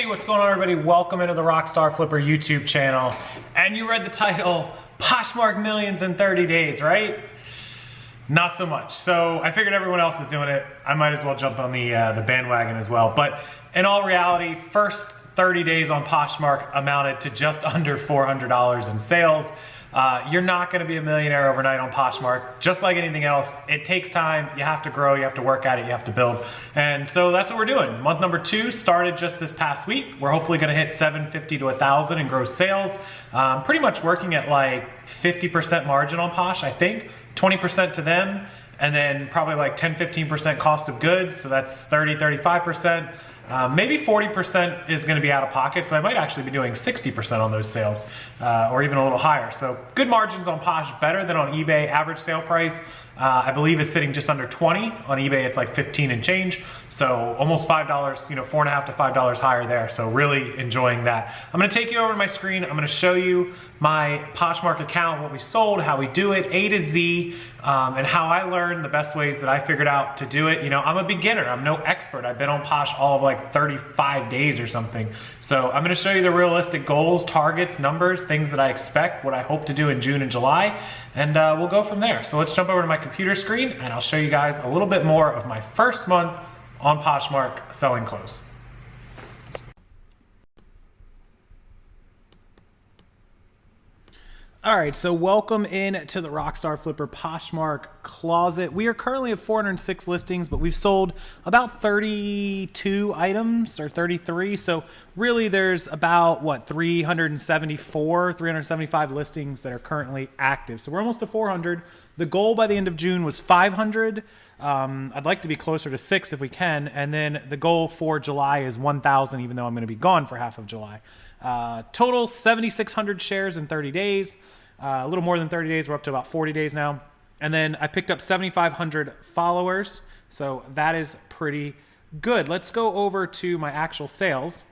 Hey, what's going on, everybody? Welcome into the Rockstarflipper YouTube channel. And you read the title, Poshmark Millions in 30 Days, right? Not so much. So I figured everyone else is doing it. I might as well jump on the bandwagon as well. But in all reality, first 30 days on Poshmark amounted to just under $400 in sales. You're not gonna be a millionaire overnight on Poshmark. Just like anything else, it takes time. You have to grow, you have to work at it, you have to build. And so that's what we're doing. Month number 2 started just this past week. We're hopefully gonna hit 750 to 1,000 in gross sales. Pretty much working at like 50% margin on Posh, I think. 20% to them, and then probably like 10-15% cost of goods. So that's 30-35%. Maybe 40% is going to be out of pocket, so I might actually be doing 60% on those sales, or even a little higher. So good margins on Posh, better than on eBay. Average sale price, I believe, is sitting just under 20. On eBay, it's like 15 and change. So almost $5, you know, $4.50 to $5 higher there. So really enjoying that. I'm going to take you over to my screen. I'm going to show you my Poshmark account, what we sold, how we do it, A to Z, and how I learned the best ways that I figured out to do it. You know, I'm a beginner. I'm no expert. I've been on Posh all of like 35 days or something. So I'm going to show you the realistic goals, targets, numbers, things that I expect, what I hope to do in June and July, and we'll go from there. So let's jump over to my computer screen, and I'll show you guys a little bit more of my first month on Poshmark selling clothes. All right, so welcome in to the Rockstarflipper Poshmark closet. We are currently at 406 listings, but we've sold about 32 items or 33. So really there's about, what, 375 listings that are currently active. So we're almost to 400. The goal by the end of June was 500. I'd like to be closer to 6 if we can. And then the goal for July is 1,000, even though I'm going to be gone for half of July. Total 7,600 shares in 30 days. A little more than 30 days. We're up to about 40 days now. And then I picked up 7,500 followers. So that is pretty good. Let's go over to my actual sales.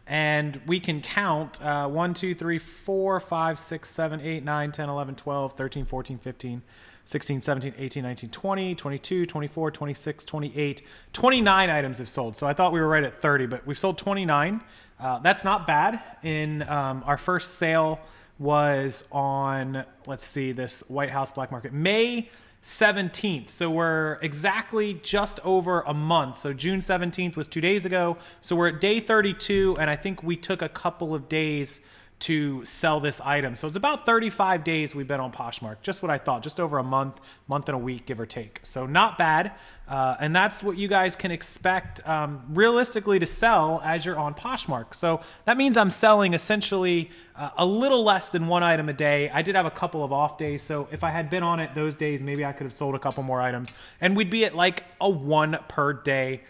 And we can count 1, 2, 3, 4, 5, 6, 7, 8, 9, 10, 11, 12, 13, 14, 15, 16, 17, 18, 19, 20, 22, 24, 26, 28, 29 items have sold. So I thought we were right at 30, but we've sold 29. That's not bad. In our first sale was on, let's see, this White House Black Market, May 17th. So we're exactly just over a month. So June 17th was 2 days ago. So we're at day 32, and I think we took a couple of days to sell this item. So it's about 35 days we've been on Poshmark. Just what I thought, just over a month and a week, give or take. So not bad. And that's what you guys can expect realistically to sell as you're on Poshmark. So that means I'm selling essentially a little less than 1 item a day. I did have a couple of off days. So if I had been on it those days, maybe I could have sold a couple more items, and we'd be at like a 1 per day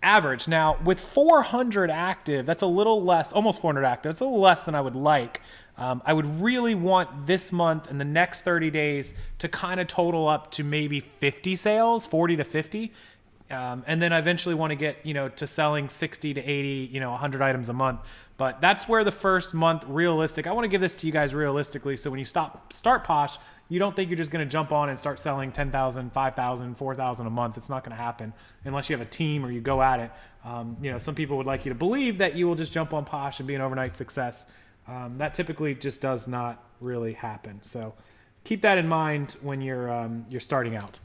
average. Now with 400 active, that's a little less, almost 400 active. It's a little less than I would like. I would really want this month and the next 30 days to kind of total up to maybe 50 sales, 40 to 50. And then I eventually want to get, you know, to selling 60 to 80, you know, 100 items a month. But that's where the first month realistic, I want to give this to you guys realistically. So when you start Posh, you don't think you're just going to jump on and start selling 10,000, 5,000, 4,000 a month. It's not going to happen unless you have a team or you go at it. You know, some people would like you to believe that you will just jump on Posh and be an overnight success. That typically just does not really happen. So keep that in mind when you're starting out.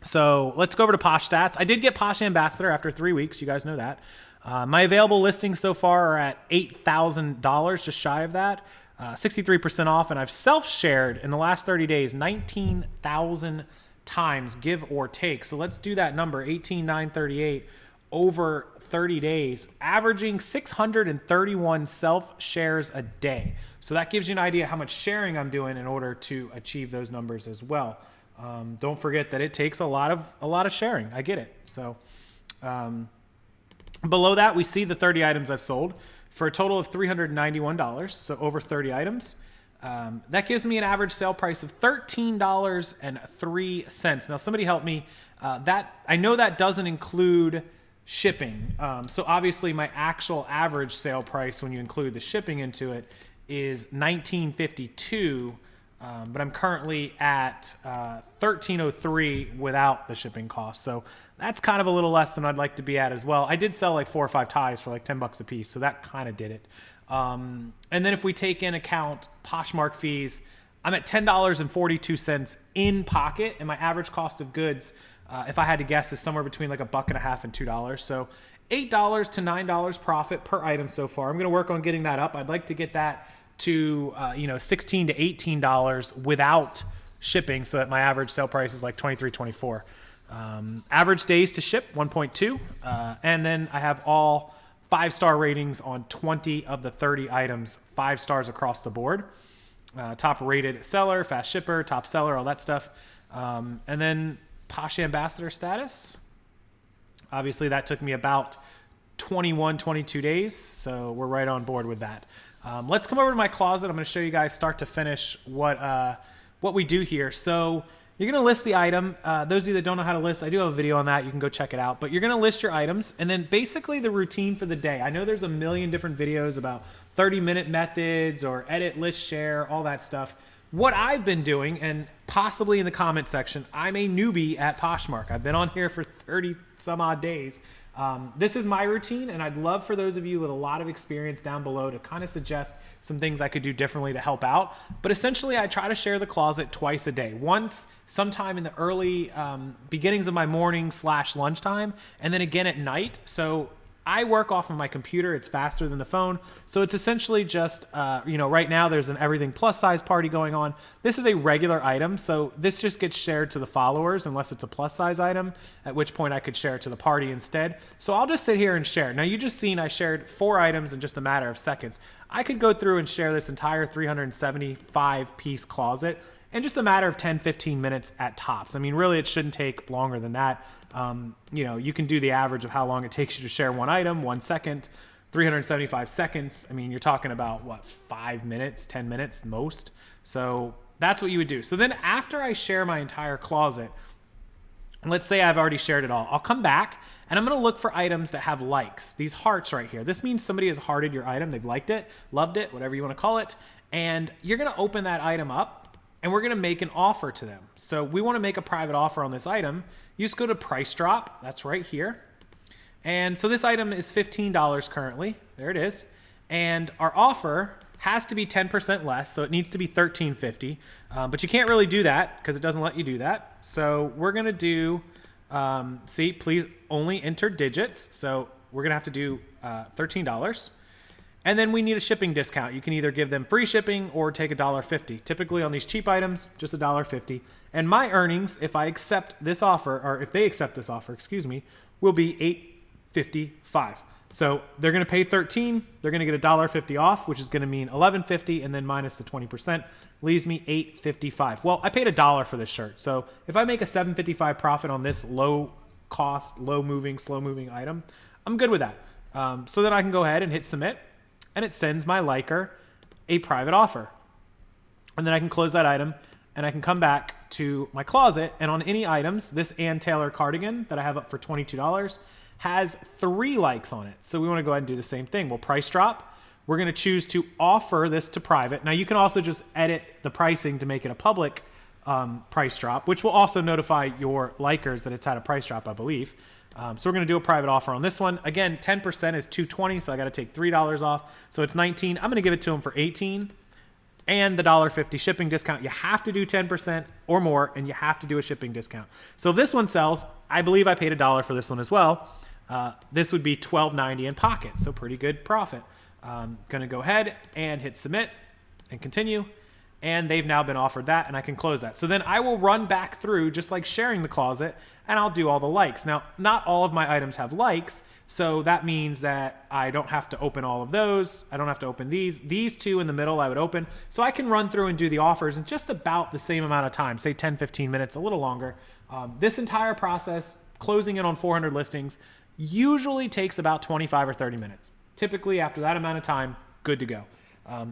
So let's go over to Posh Stats. I did get Posh Ambassador after 3 weeks. You guys know that. My available listings so far are at $8,000, just shy of that. 63% off, and I've self-shared in the last 30 days 19,000 times, give or take. So let's do that number, 18,938 over 30 days, averaging 631 self-shares a day. So that gives you an idea how much sharing I'm doing in order to achieve those numbers as well. Don't forget that it takes a lot of sharing. I get it. So below that, we see the 30 items I've sold for a total of $391, so over 30 items. That gives me an average sale price of $13.03. Now, somebody help me. I know that doesn't include shipping. So obviously, my actual average sale price, when you include the shipping into it, is $19.52. but I'm currently at 1303 without the shipping cost. So that's kind of a little less than I'd like to be at as well. I did sell like 4 or 5 ties for like $10 a piece, so that kind of did it. And then if we take in account Poshmark fees, I'm at $10.42 in pocket, and my average cost of goods, if I had to guess, is somewhere between like $1.50 and $2. So $8 to $9 profit per item so far. I'm going to work on getting that up. I'd like to get that to $16 to $18 without shipping, so that my average sale price is like $23, $24. Average days to ship 1.2, and then I have all 5-star ratings on 20 of the 30 items, 5 stars across the board. Top rated seller, fast shipper, top seller, all that stuff. And then Posh Ambassador status. Obviously that took me about 21, 22 days. So we're right on board with that. Let's come over to my closet. I'm going to show you guys start to finish what we do here. So you're going to list the item. Those of you that don't know how to list, I do have a video on that. You can go check it out. But you're going to list your items, and then basically the routine for the day. I know there's a million different videos about 30-minute methods or edit, list, share, all that stuff. What I've been doing, and possibly in the comment section, I'm a newbie at Poshmark. I've been on here for 30 some odd days. This is my routine, and I'd love for those of you with a lot of experience down below to kind of suggest some things I could do differently to help out. But essentially, I try to share the closet twice a day. Once sometime in the early beginnings of my morning / lunchtime, and then again at night. So I work off of my computer. It's faster than the phone. So it's essentially just, right now there's an everything plus size party going on. This is a regular item. So this just gets shared to the followers unless it's a plus size item, at which point I could share it to the party instead. So I'll just sit here and share. Now you just seen I shared 4 items in just a matter of seconds. I could go through and share this entire 375 piece closet in just a matter of 10, 15 minutes at tops. I mean, really it shouldn't take longer than that. You can do the average of how long it takes you to share one item, 1 second, 375 seconds. I mean, you're talking about what, 5 minutes, 10 minutes most. So that's what you would do. So then after I share my entire closet, let's say I've already shared it all, I'll come back and I'm going to look for items that have likes, these hearts right here. This means somebody has hearted your item. They've liked it, loved it, whatever you want to call it. And you're going to open that item up, and we're going to make an offer to them. So we want to make a private offer on this item. You just go to price drop. That's right here. And so this item is $15 currently. There it is. And our offer has to be 10% less. So it needs to be $13.50. But you can't really do that because it doesn't let you do that. So we're going to do, please only enter digits. So we're going to have to do $13. And then we need a shipping discount. You can either give them free shipping or take $1.50. Typically on these cheap items, just $1.50. And my earnings, if I accept this offer, or if they accept this offer, will be $8.55. So they're going to pay $13. They're going to get $1.50 off, which is going to mean $11.50, and then minus the 20% leaves me $8.55. Well, I paid $1 for this shirt. So if I make a $7.55 profit on this low cost, low moving, slow moving item, I'm good with that. So then I can go ahead and hit submit, and it sends my liker a private offer. And then I can close that item, and I can come back to my closet, and on any items, this Ann Taylor cardigan that I have up for $22 has 3 likes on it. So we want to go ahead and do the same thing. We'll price drop. We're going to choose to offer this to private. Now you can also just edit the pricing to make it a public price drop, which will also notify your likers that it's at a price drop, I believe. So we're going to do a private offer on this one. Again, 10% is $2.20, so I got to take $3 off. So it's $19. I'm going to give it to them for $18. And the $1.50 shipping discount. You have to do 10% or more, and you have to do a shipping discount. So if this one sells, I believe I paid $1 for this one as well. This would be $12.90 in pocket, so pretty good profit. Going to go ahead and hit submit and continue. And they've now been offered that, and I can close that. So then I will run back through, just like sharing the closet, and I'll do all the likes. Now, not all of my items have likes, so that means that I don't have to open all of those. I don't have to open these. These 2 in the middle I would open. So I can run through and do the offers in just about the same amount of time, say 10, 15 minutes, a little longer. This entire process, closing in on 400 listings, usually takes about 25 or 30 minutes. Typically, after that amount of time, good to go.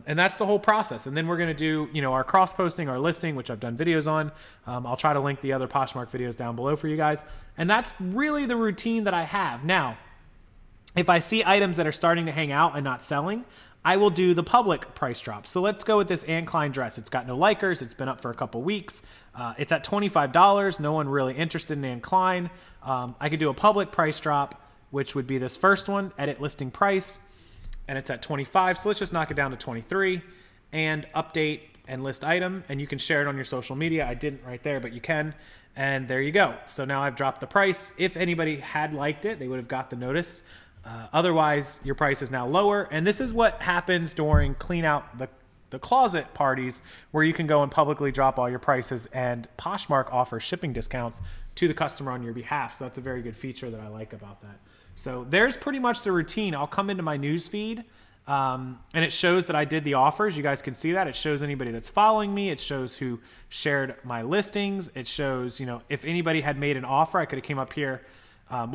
And that's the whole process. And then we're going to do, our cross-posting, our listing, which I've done videos on. I'll try to link the other Poshmark videos down below for you guys. And that's really the routine that I have. Now, if I see items that are starting to hang out and not selling, I will do the public price drop. So let's go with this Anne Klein dress. It's got no likers. It's been up for a couple weeks. It's at $25. No one really interested in Anne Klein. I could do a public price drop, which would be this first one, edit listing price, and it's at 25. So let's just knock it down to 23 and update and list item, and you can share it on your social media. I didn't right there, but you can. And there you go. So now I've dropped the price. If anybody had liked it, they would have got the notice. Otherwise, your price is now lower. And this is what happens during clean out the closet parties, where you can go and publicly drop all your prices, and Poshmark offers shipping discounts to the customer on your behalf. So that's a very good feature that I like about that. So there's pretty much the routine. I'll come into my news feed, and it shows that I did the offers. You guys can see that. It shows anybody that's following me. It shows who shared my listings. It shows, if anybody had made an offer, I could have came up here.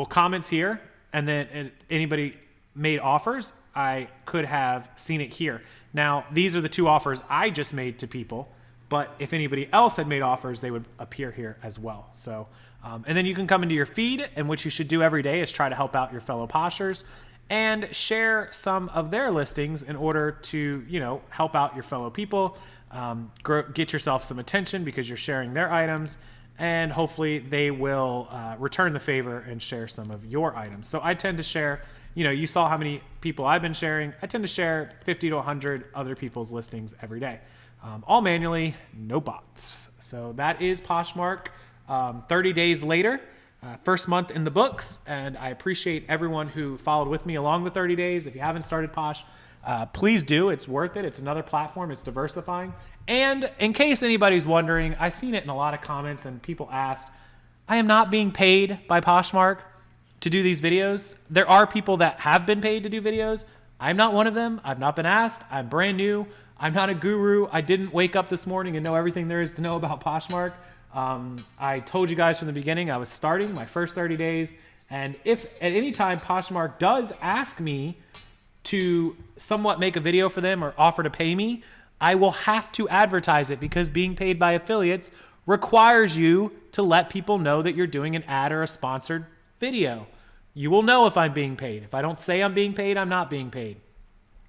Comments here. And then anybody made offers, I could have seen it here. Now, these are the 2 offers I just made to people, but if anybody else had made offers, they would appear here as well. So, and then you can come into your feed, and what you should do every day is try to help out your fellow Poshers and share some of their listings in order to, help out your fellow people, get yourself some attention because you're sharing their items, and hopefully they will return the favor and share some of your items. So I tend to share, you saw how many people I've been sharing. I tend to share 50 to 100 other people's listings every day, all manually, no bots. So that is Poshmark 30 days later, first month in the books. And I appreciate everyone who followed with me along the 30 days. If you haven't started Posh, please do. It's worth it. It's another platform. It's diversifying. And in case anybody's wondering, I've seen it in a lot of comments and people ask, I am not being paid by Poshmark to do these videos. There are people that have been paid to do videos. I'm not one of them. I've not been asked. I'm brand new. I'm not a guru. I didn't wake up this morning and know everything there is to know about Poshmark. I told you guys from the beginning I was starting my first 30 days. And if at any time Poshmark does ask me to somewhat make a video for them or offer to pay me, I will have to advertise it, because being paid by affiliates requires you to let people know that you're doing an ad or a sponsored video. You will know if I'm being paid. If I don't say I'm being paid, I'm not being paid.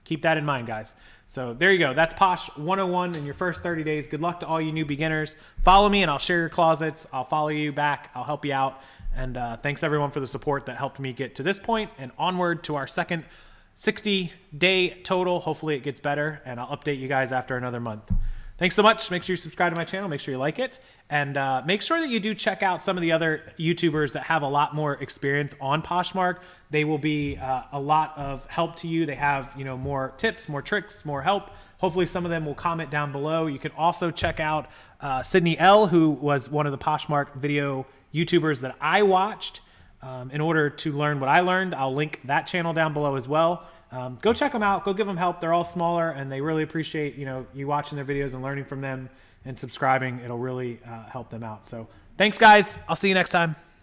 Keep that in mind, guys. So there you go. That's Posh 101 in your first 30 days. Good luck to all you new beginners. Follow me and I'll share your closets. I'll follow you back. I'll help you out. And thanks everyone for the support that helped me get to this point and onward to our second 60-day total. Hopefully it gets better, and I'll update you guys after another month. Thanks so much. Make sure you subscribe to my channel. Make sure you like it. And make sure that you do check out some of the other YouTubers that have a lot more experience on Poshmark. They will be a lot of help to you. They have, more tips, more tricks, more help. Hopefully some of them will comment down below. You can also check out Sydney L., who was one of the Poshmark video YouTubers that I watched. In order to learn what I learned, I'll link that channel down below as well. Go check them out. Go give them help. They're all smaller, and they really appreciate you watching their videos and learning from them and subscribing. It'll really help them out. So thanks, guys. I'll see you next time.